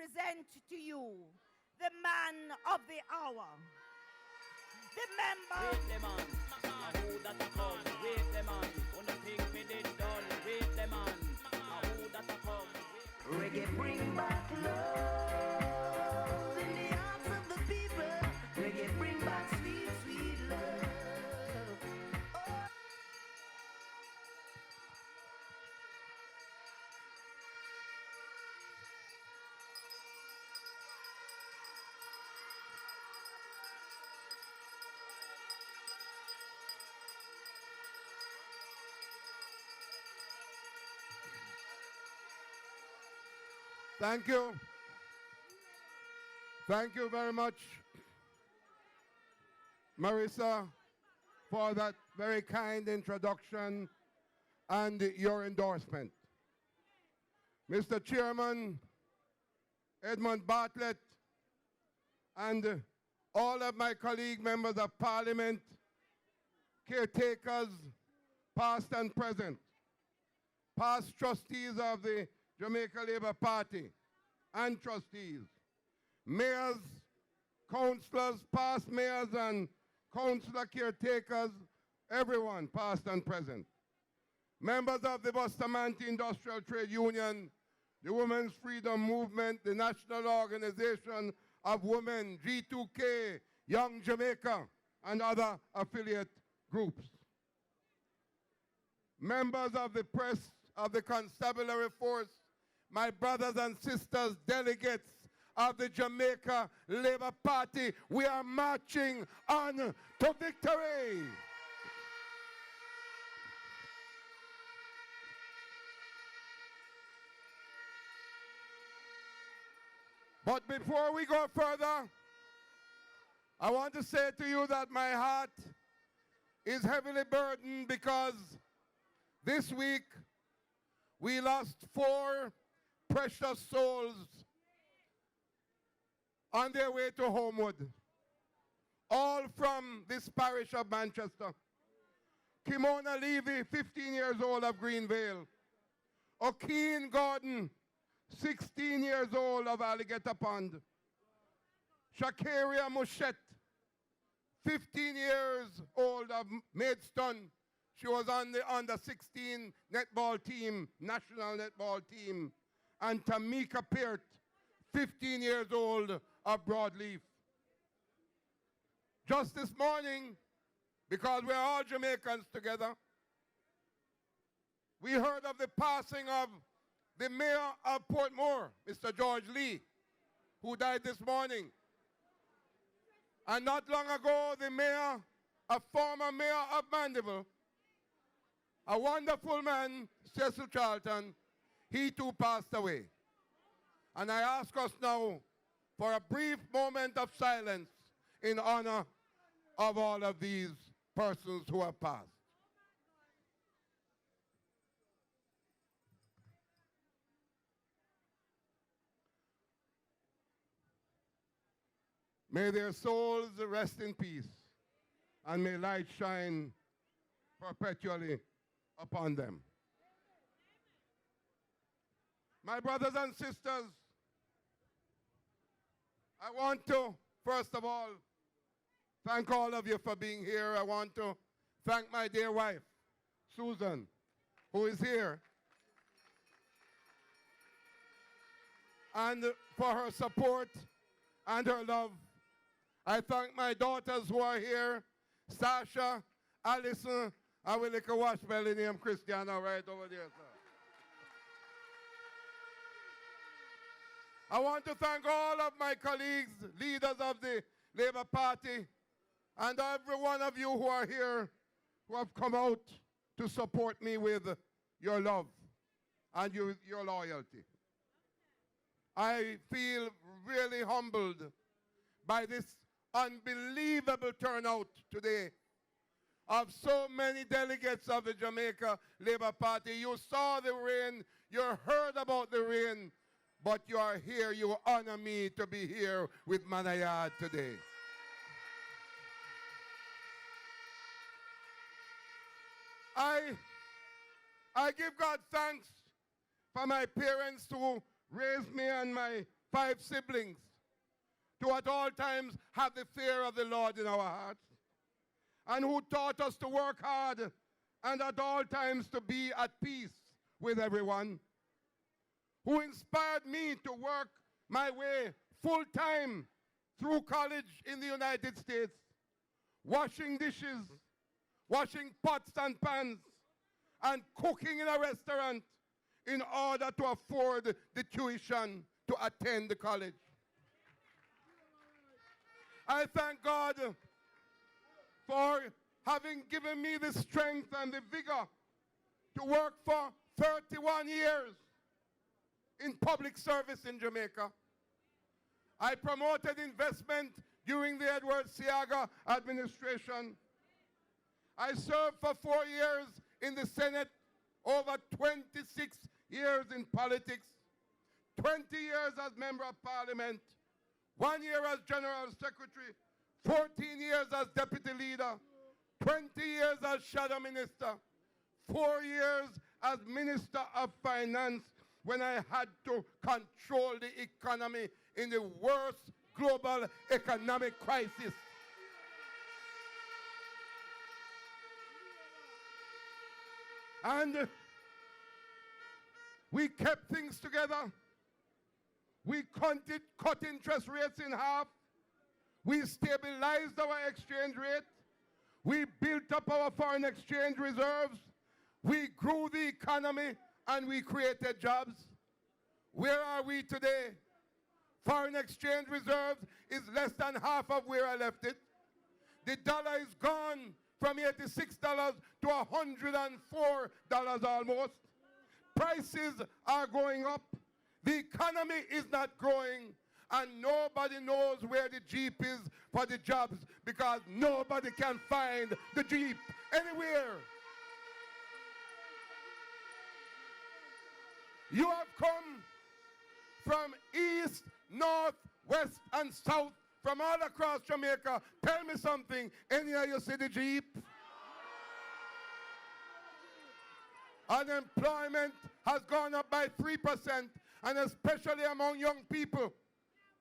present to you the man of the hour, the member. Wait them on, who that a come? Wait them on, on the thing me did done. Wait them on, who that a come? Reggae bring back love in the hearts of the people. Reggae bring back sweet, sweet love. Oh. Thank you. Thank you very much, Marissa, for that very kind introduction and your endorsement. Mr. Chairman, Edmund Bartlett, and all of my colleague members of Parliament, caretakers, past and present, past trustees of the Jamaica Labour Party and trustees, mayors, councillors, past mayors and councillor caretakers, everyone past and present, members of the Bustamante Industrial Trade Union, the Women's Freedom Movement, the National Organization of Women, G2K, Young Jamaica, and other affiliate groups. Members of the press of the Constabulary Force, my brothers and sisters, delegates of the Jamaica Labour Party, we are marching on to victory. But before we go further, I want to say to you that my heart is heavily burdened because this week we lost 4 precious souls on their way to Homewood, all from this parish of Manchester. Kimona Levy, 15 years old, of Greenvale. O'Keen Gordon, 16 years old, of Alligator Pond. Shakaria Mushette, 15 years old, of Maidstone. She was on the under-16 netball team, national netball team. And Tamika Peart, 15 years old, of Broadleaf. Just this morning, because we're all Jamaicans together, we heard of the passing of the mayor of Portmore, Mr. George Lee, who died this morning. And not long ago, the mayor, a former mayor of Mandeville, a wonderful man, Cecil Charlton, he too passed away. And I ask us now for a brief moment of silence in honor of all of these persons who have passed. May their souls rest in peace, and may light shine perpetually upon them. My brothers and sisters, I want to, first of all, thank all of you for being here. I want to thank my dear wife, Susan, who is here, and for her support and her love. I thank my daughters who are here, Sasha, Alison, and we like a wash belly named Christiana right over there, sir. I want to thank all of my colleagues, leaders of the Labour Party, and every one of you who are here, who have come out to support me with your love and your loyalty. I feel really humbled by this unbelievable turnout today of so many delegates of the Jamaica Labour Party. You saw the rain, you heard about the rain, but you are here. You honor me to be here with Manayad today. I give God thanks for my parents who raised me and my 5 siblings, to at all times have the fear of the Lord in our hearts, and who taught us to work hard and at all times to be at peace with everyone, who inspired me to work my way full-time through college in the United States, washing dishes, washing pots and pans, and cooking in a restaurant in order to afford the tuition to attend the college. I thank God for having given me the strength and the vigor to work for 31 years in public service in Jamaica. I promoted investment during the Edward Seaga administration. I served for 4 years in the Senate, over 26 years in politics, 20 years as Member of Parliament, 1 year as General Secretary, 14 years as Deputy Leader, 20 years as Shadow Minister, 4 years as Minister of Finance when I had to control the economy in the worst global economic crisis. And we kept things together. We cut interest rates in half. We stabilized our exchange rate. We built up our foreign exchange reserves. We grew the economy and we created jobs. Where are we today? Foreign exchange reserves is less than half of where I left it. The dollar is gone from $86 to $104 almost. Prices are going up. The economy is not growing, and nobody knows where the Jeep is for the jobs because nobody can find the Jeep anywhere. You have come from east, north, west, and south, from all across Jamaica. Tell me something. Anywhere you see the Jeep? Unemployment has gone up by 3%, and especially among young people,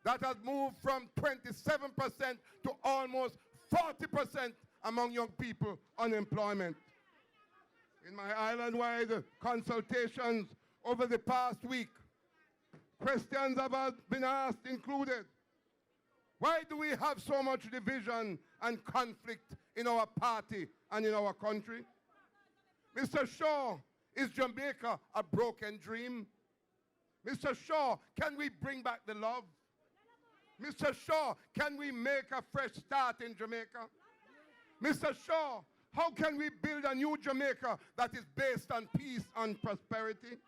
that has moved from 27% to almost 40% among young people unemployment. In my island-wide consultations over the past week, questions have been asked, included, why do we have so much division and conflict in our party and in our country? Mr. Shaw, is Jamaica a broken dream? Mr. Shaw, can we bring back the love? Mr. Shaw, can we make a fresh start in Jamaica? Mr. Shaw, how can we build a new Jamaica that is based on peace and prosperity?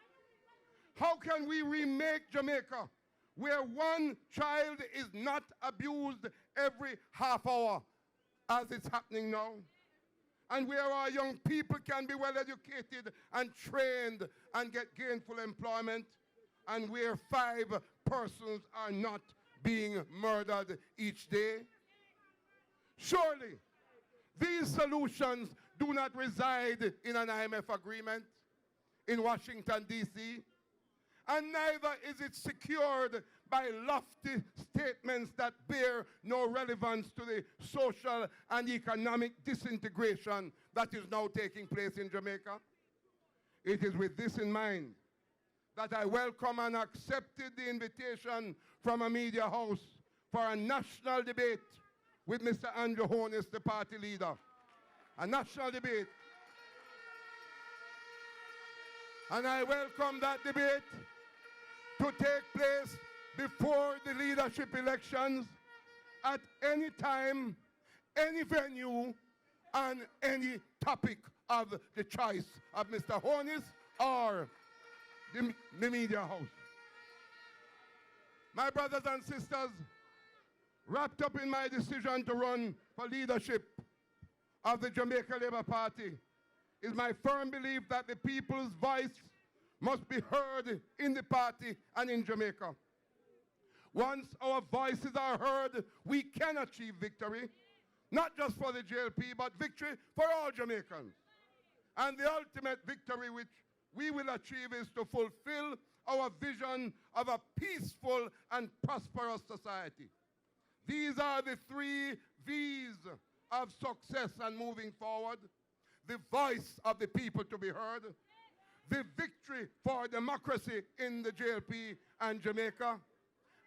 How can we remake Jamaica where one child is not abused every half hour as it's happening now? And where our young people can be well educated and trained and get gainful employment, and where 5 persons are not being murdered each day? Surely, these solutions do not reside in an IMF agreement in Washington, D.C., and neither is it secured by lofty statements that bear no relevance to the social and economic disintegration that is now taking place in Jamaica. It is with this in mind that I welcome and accepted the invitation from a media house for a national debate with Mr. Andrew Holness, the party leader. A national debate. And I welcome that debate to take place before the leadership elections at any time, any venue, and any topic of the choice of Mr. Holness or the media house. My brothers and sisters, wrapped up in my decision to run for leadership of the Jamaica Labour Party is my firm belief that the people's voice must be heard in the party and in Jamaica. Once our voices are heard, we can achieve victory, not just for the JLP, but victory for all Jamaicans. And the ultimate victory which we will achieve is to fulfill our vision of a peaceful and prosperous society. These are the 3 V's of success and moving forward. The voice of the people to be heard, the victory for democracy in the JLP and Jamaica,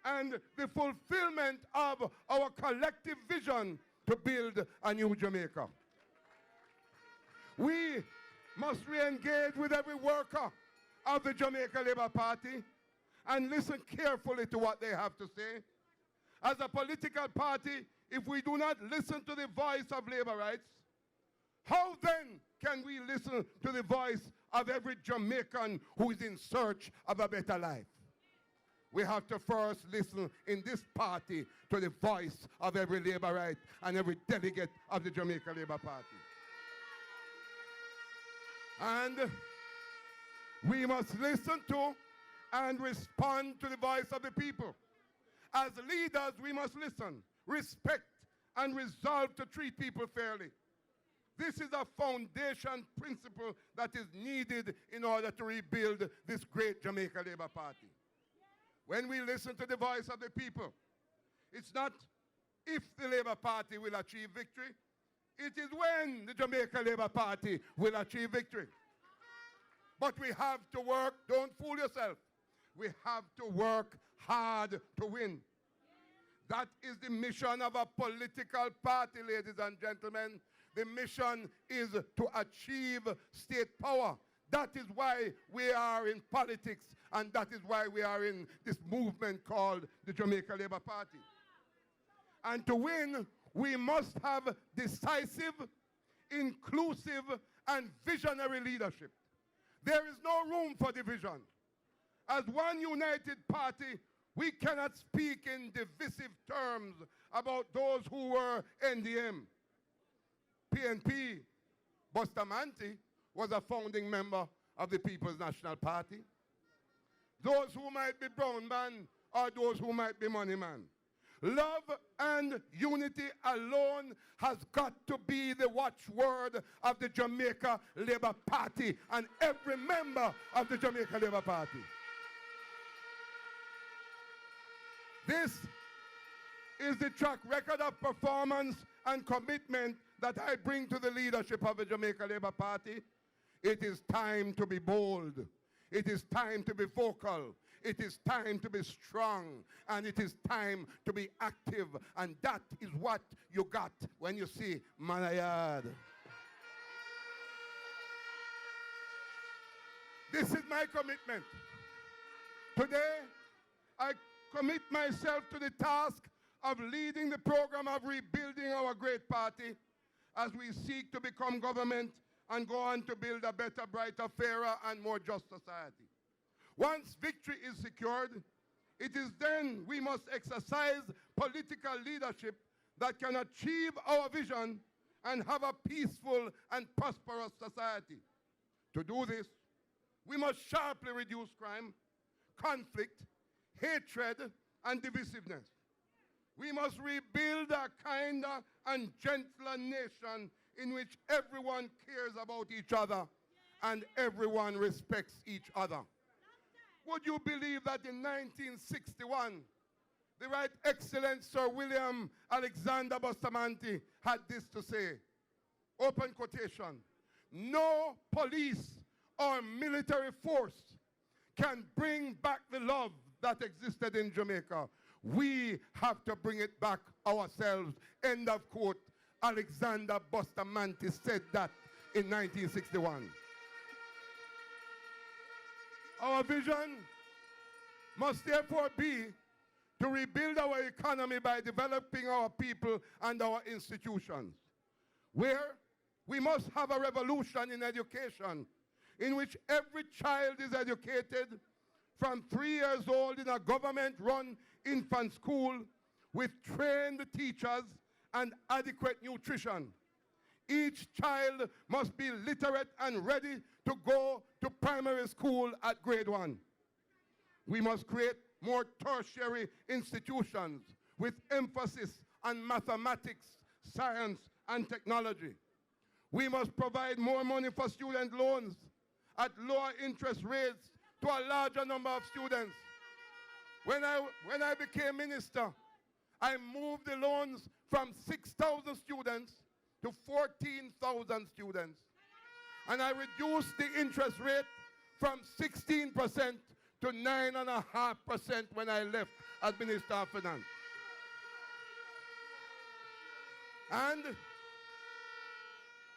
and the fulfillment of our collective vision to build a new Jamaica. We must re-engage with every worker of the Jamaica Labour Party and listen carefully to what they have to say. As a political party, if we do not listen to the voice of labor rights, how then can we listen to the voice of every Jamaican who is in search of a better life? We have to first listen in this party to the voice of every labor right and every delegate of the Jamaica Labour Party. And we must listen to and respond to the voice of the people. As leaders, we must listen, respect, and resolve to treat people fairly. This is a foundation principle that is needed in order to rebuild this great Jamaica Labour Party. When we listen to the voice of the people, it's not if the Labour Party will achieve victory, it is when the Jamaica Labour Party will achieve victory. But we have to work, don't fool yourself, we have to work hard to win. That is the mission of a political party, ladies and gentlemen. The mission is to achieve state power. That is why we are in politics, and that is why we are in this movement called the Jamaica Labour Party. And to win, we must have decisive, inclusive, and visionary leadership. There is no room for division. As one united party, we cannot speak in divisive terms about those who were NDM. PNP, Bustamante, was a founding member of the People's National Party. Those who might be brown man or those who might be money man. Love and unity alone has got to be the watchword of the Jamaica Labour Party and every member of the Jamaica Labour Party. This is the track record of performance and commitment that I bring to the leadership of the Jamaica Labour Party. It is time to be bold. It is time to be vocal. It is time to be strong. And it is time to be active. And that is what you got when you see Manayard. This is my commitment. Today, I commit myself to the task of leading the program of rebuilding our great party as we seek to become government and go on to build a better, brighter, fairer, and more just society. Once victory is secured, it is then we must exercise political leadership that can achieve our vision and have a peaceful and prosperous society. To do this, we must sharply reduce crime, conflict, hatred, and divisiveness. We must rebuild a kinder and gentler nation in which everyone cares about each other and everyone respects each other. Would you believe that in 1961, the Right Excellent Sir William Alexander Bustamante had this to say, open quotation, "No police or military force can bring back the love that existed in Jamaica. We have to bring it back ourselves." End of quote. Alexander Bustamante said that in 1961. Our vision must therefore be to rebuild our economy by developing our people and our institutions, where we must have a revolution in education in which every child is educated from 3 years old in a government-run infant school with trained teachers and adequate nutrition. Each child must be literate and ready to go to primary school at grade 1. We must create more tertiary institutions with emphasis on mathematics, science, and technology. We must provide more money for student loans at lower interest rates to a larger number of students. When I became minister, I moved the loans from 6,000 students to 14,000 students. And I reduced the interest rate from 16% to 9.5% when I left as Minister of Finance. And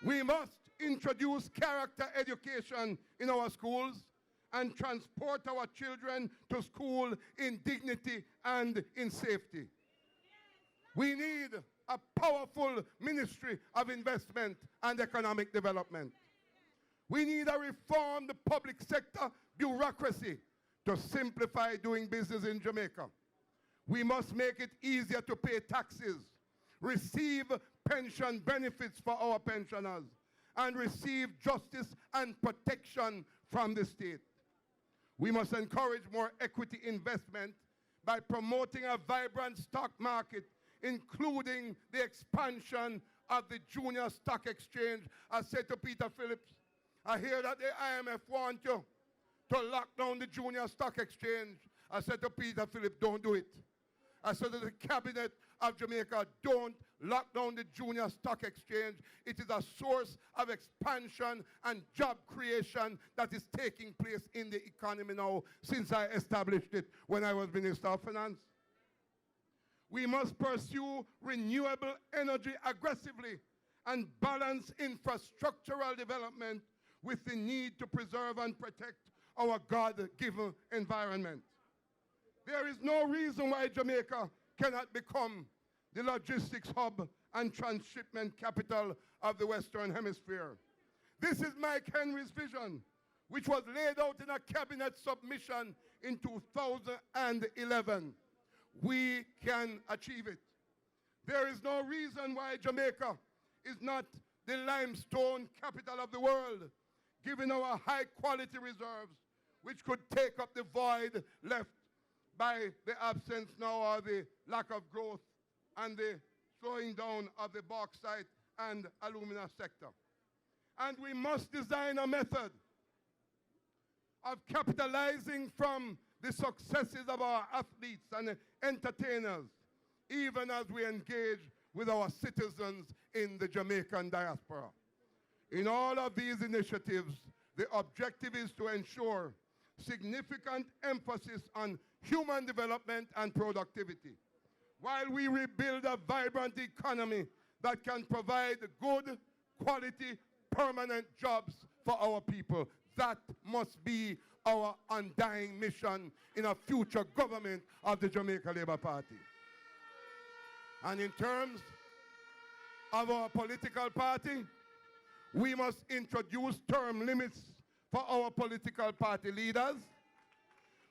we must introduce character education in our schools and transport our children to school in dignity and in safety. We need a powerful ministry of investment and economic development. We need a reformed public sector bureaucracy to simplify doing business in Jamaica. We must make it easier to pay taxes, receive pension benefits for our pensioners, and receive justice and protection from the state. We must encourage more equity investment by promoting a vibrant stock market, including the expansion of the junior stock exchange. I said to Peter Phillips, I hear that the IMF want you to lock down the junior stock exchange. I said to Peter Phillips, don't do it. I said to the cabinet of Jamaica, don't lock down the junior stock exchange. It is a source of expansion and job creation that is taking place in the economy now since I established it when I was Minister of Finance. We must pursue renewable energy aggressively and balance infrastructural development with the need to preserve and protect our God-given environment. There is no reason why Jamaica cannot become the logistics hub and transshipment capital of the Western Hemisphere. This is Mike Henry's vision, which was laid out in a cabinet submission in 2011. We can achieve it. There is no reason why Jamaica is not the limestone capital of the world, given our high-quality reserves, which could take up the void left by the absence now of the lack of growth and the slowing down of the bauxite and alumina sector. And we must design a method of capitalizing from the successes of our athletes and entertainers, even as we engage with our citizens in the Jamaican diaspora. In all of these initiatives, the objective is to ensure significant emphasis on human development and productivity, while we rebuild a vibrant economy that can provide good, quality, permanent jobs for our people. That must be our undying mission in a future government of the Jamaica Labour Party. And in terms of our political party, we must introduce term limits for our political party leaders.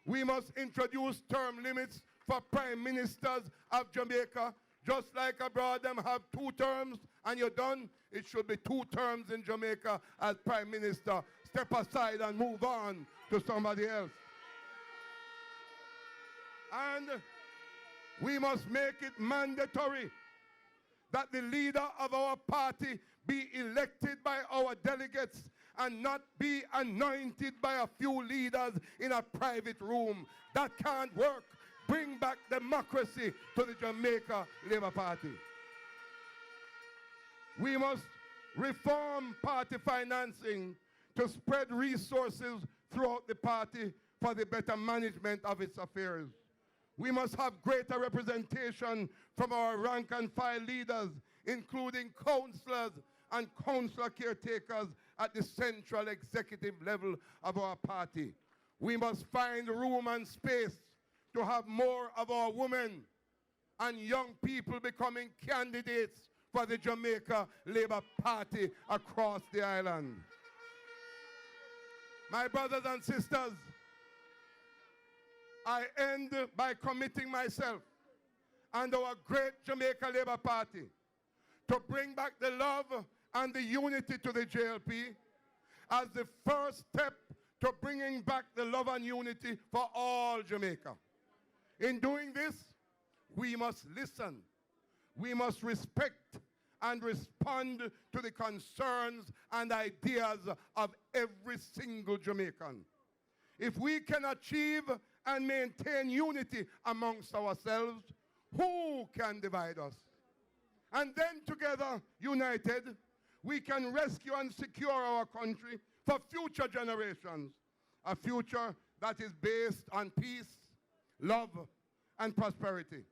We must introduce term limits for prime ministers of Jamaica. Just like abroad them have 2 terms and you're done, it should be 2 terms in Jamaica as prime minister. Step aside and move on to somebody else. And we must make it mandatory that the leader of our party be elected by our delegates and not be anointed by a few leaders in a private room. That can't work. Bring back democracy to the Jamaica Labour Party. We must reform party financing to spread resources throughout the party for the better management of its affairs. We must have greater representation from our rank and file leaders, including councillors and councillor caretakers at the central executive level of our party. We must find room and space to have more of our women and young people becoming candidates for the Jamaica Labour Party across the island. My brothers and sisters, I end by committing myself and our great Jamaica Labour Party to bring back the love and the unity to the JLP as the first step to bringing back the love and unity for all Jamaica. In doing this, we must listen, we must respect and respond to the concerns and ideas of every single Jamaican. If we can achieve and maintain unity amongst ourselves, who can divide us? And then together, united, we can rescue and secure our country for future generations. A future that is based on peace, love, and prosperity.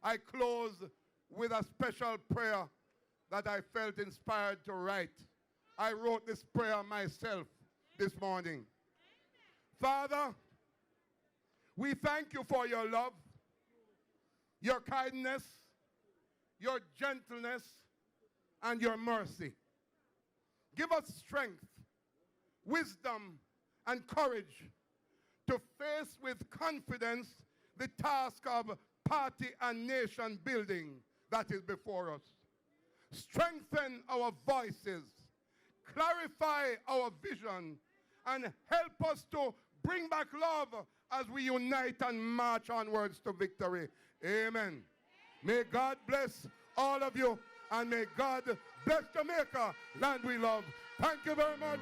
I close with a special prayer that I felt inspired to write. I wrote this prayer myself this morning. Father, we thank you for your love, your kindness, your gentleness, and your mercy. Give us strength, wisdom, and courage to face with confidence the task of party and nation building that is before us. Strengthen our voices, clarify our vision, and help us to bring back love as we unite and march onwards to victory. Amen. May God bless all of you, and may God bless Jamaica, land we love. Thank you very much.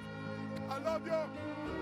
I love you.